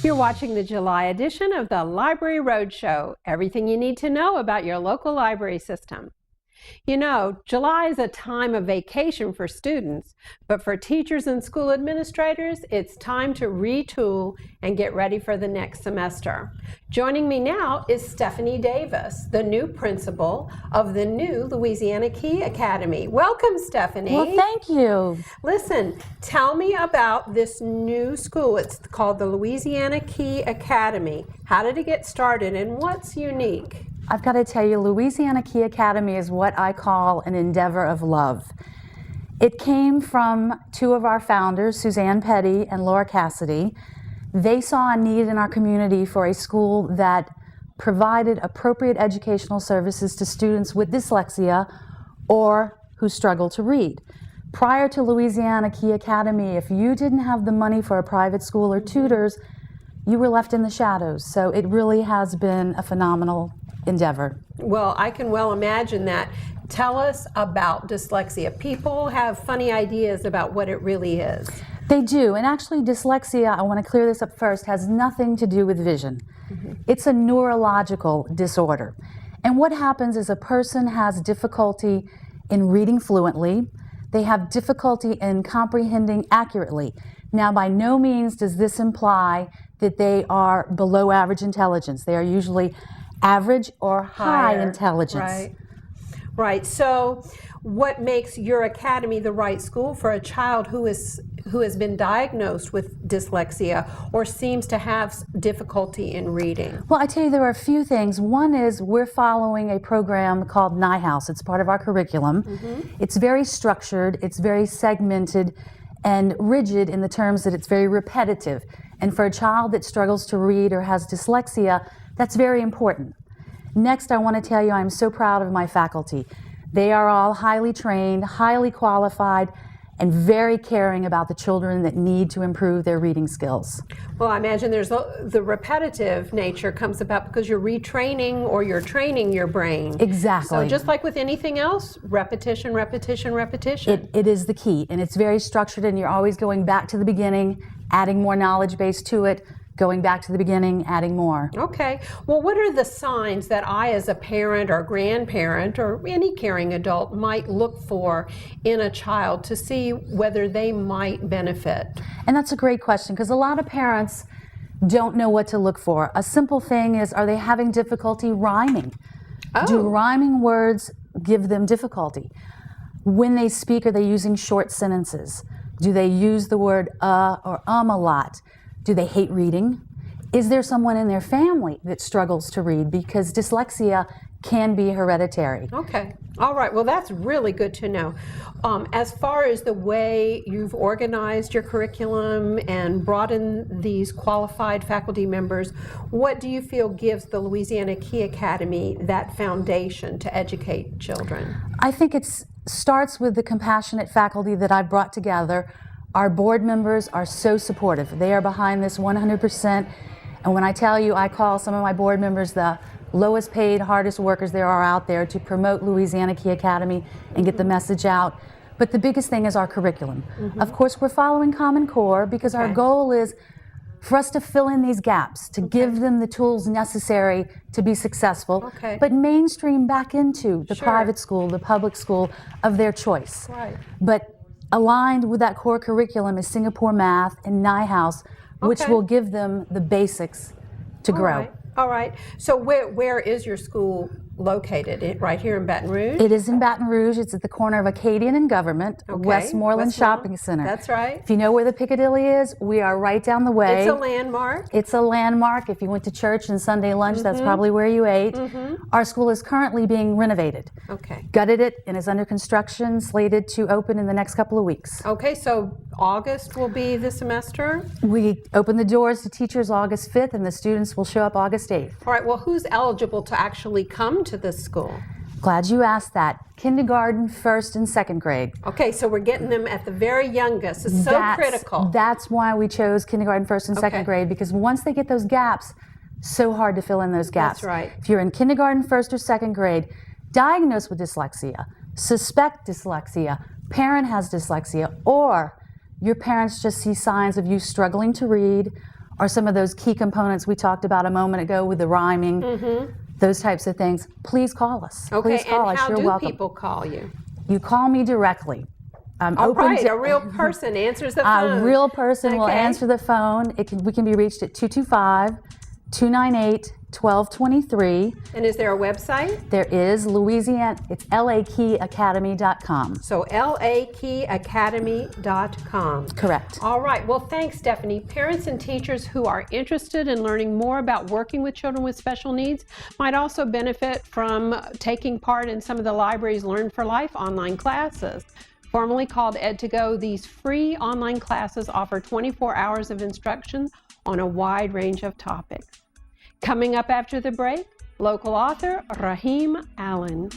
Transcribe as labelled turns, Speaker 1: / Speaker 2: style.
Speaker 1: You're watching the July edition of the Library Roadshow, everything you need to know about your local library system. You know, July is a time of vacation for students, but for teachers and school administrators, it's time to retool and get ready for the next semester. Joining me now is Stephanie Davis, the new principal of the new Louisiana Key Academy. Welcome, Stephanie.
Speaker 2: Well, thank you.
Speaker 1: Listen, tell me about this new school. It's called the Louisiana Key Academy. How did it get started and what's unique?
Speaker 2: I've got to tell you, Louisiana Key Academy is what I call an endeavor of love. It came from two of our founders, Suzanne Petty and Laura Cassidy. They saw a need in our community for a school that provided appropriate educational services to students with dyslexia or who struggle to read. Prior to Louisiana Key Academy, if you didn't have the money for a private school or tutors, you were left in the shadows. So it really has been a phenomenal endeavor.
Speaker 1: Well, I can well imagine that. Tell us about dyslexia. People have funny ideas about what it really is.
Speaker 2: They do, and actually dyslexia, I want to clear this up first, has nothing to do with vision. It's a neurological disorder. And what happens is a person has difficulty in reading fluently. They have difficulty in comprehending accurately. Now, by no means does this imply that they are below average intelligence. They are usually average or high intelligence.
Speaker 1: Right. Right. So what makes your academy the right school for a child who has been diagnosed with dyslexia or seems to have difficulty in reading?
Speaker 2: Well, I tell you, there are a few things. One is we're following a program called NIHouse. It's part of our curriculum. It's very structured, it's very segmented and rigid in the terms that it's very repetitive. And for a child that struggles to read or has dyslexia, that's very important. Next, I want to tell you I'm so proud of my faculty. They are all highly trained, highly qualified, and very caring about the children that need to improve their reading skills.
Speaker 1: Well, I imagine there's the repetitive nature comes about because you're retraining or you're training your brain.
Speaker 2: Exactly.
Speaker 1: So just like with anything else, repetition, repetition, repetition.
Speaker 2: It is the key, and it's very structured, and you're always going back to the beginning, adding more knowledge base to it, going back to the beginning, adding more.
Speaker 1: Okay. Well, what are the signs that I, as a parent or grandparent or any caring adult, might look for in a child to see whether they might benefit?
Speaker 2: And that's a great question, because a lot of parents don't know what to look for. A simple thing is, are they having difficulty rhyming?
Speaker 1: Oh.
Speaker 2: Do rhyming words give them difficulty? When they speak, are they using short sentences? Do they use the word or a lot? Do they hate reading? Is there someone in their family that struggles to read? Because dyslexia can be hereditary.
Speaker 1: Okay. All right. Well, that's really good to know. As far as the way you've organized your curriculum and brought in these qualified faculty members, what do you feel gives the Louisiana Key Academy that foundation to educate children?
Speaker 2: I think it starts with the compassionate faculty that I've brought together. Our board members are so supportive. They are behind this 100%. And when I tell you, I call some of my board members the lowest paid, hardest workers there are out there to promote Louisiana Key Academy and get the message out. But the biggest thing is our curriculum. Of course, we're following Common Core because our goal is for us to fill in these gaps, to give them the tools necessary to be successful, but mainstream back into the private school, the public school of their choice.
Speaker 1: Right.
Speaker 2: But aligned with that core curriculum is Singapore Math and NIHouse, which will give them the basics to grow.
Speaker 1: All right. So where is your school located? Right here in Baton Rouge?
Speaker 2: It is in Baton Rouge. It's at the corner of Acadian and Government, Westmoreland Shopping Center.
Speaker 1: That's right.
Speaker 2: If you know where the Piccadilly is, we are right down the way.
Speaker 1: It's a landmark.
Speaker 2: It's a landmark. If you went to church and Sunday lunch, that's probably where you ate. Our school is currently being renovated.
Speaker 1: Okay.
Speaker 2: Gutted it and is under construction, slated to open in the next couple of weeks.
Speaker 1: Okay, so August will be the semester?
Speaker 2: We open the doors to teachers August 5th, and the students will show up August 8th.
Speaker 1: All right, well, who's eligible to actually come to this school?
Speaker 2: Glad you asked that. Kindergarten, first and second grade.
Speaker 1: Okay, so we're getting them at the very youngest. It's so critical.
Speaker 2: That's why we chose kindergarten, first and second grade, because once they get those gaps, so hard to fill in those gaps.
Speaker 1: That's right.
Speaker 2: If you're in kindergarten, first or second grade, diagnosed with dyslexia, suspect dyslexia, parent has dyslexia, or your parents just see signs of you struggling to read, or some of those key components we talked about a moment ago with the rhyming, those types of things, please call us.
Speaker 1: Okay,
Speaker 2: Please call
Speaker 1: and
Speaker 2: us.
Speaker 1: how
Speaker 2: You're
Speaker 1: do
Speaker 2: welcome.
Speaker 1: people call you?
Speaker 2: You call me directly. I'm
Speaker 1: All
Speaker 2: open
Speaker 1: right,
Speaker 2: to,
Speaker 1: a real person answers the phone.
Speaker 2: a real person will
Speaker 1: Okay.
Speaker 2: answer the phone. We can be reached at 225-298-1223.
Speaker 1: And is there a website?
Speaker 2: There is Louisiana, it's lakeyacademy.com.
Speaker 1: So lakeyacademy.com.
Speaker 2: Correct.
Speaker 1: All right. Well, thanks, Stephanie. Parents and teachers who are interested in learning more about working with children with special needs might also benefit from taking part in some of the library's Learn for Life online classes. Formerly called Ed2Go, these free online classes offer 24 hours of instruction on a wide range of topics. Coming up after the break, local author Rahim Allen.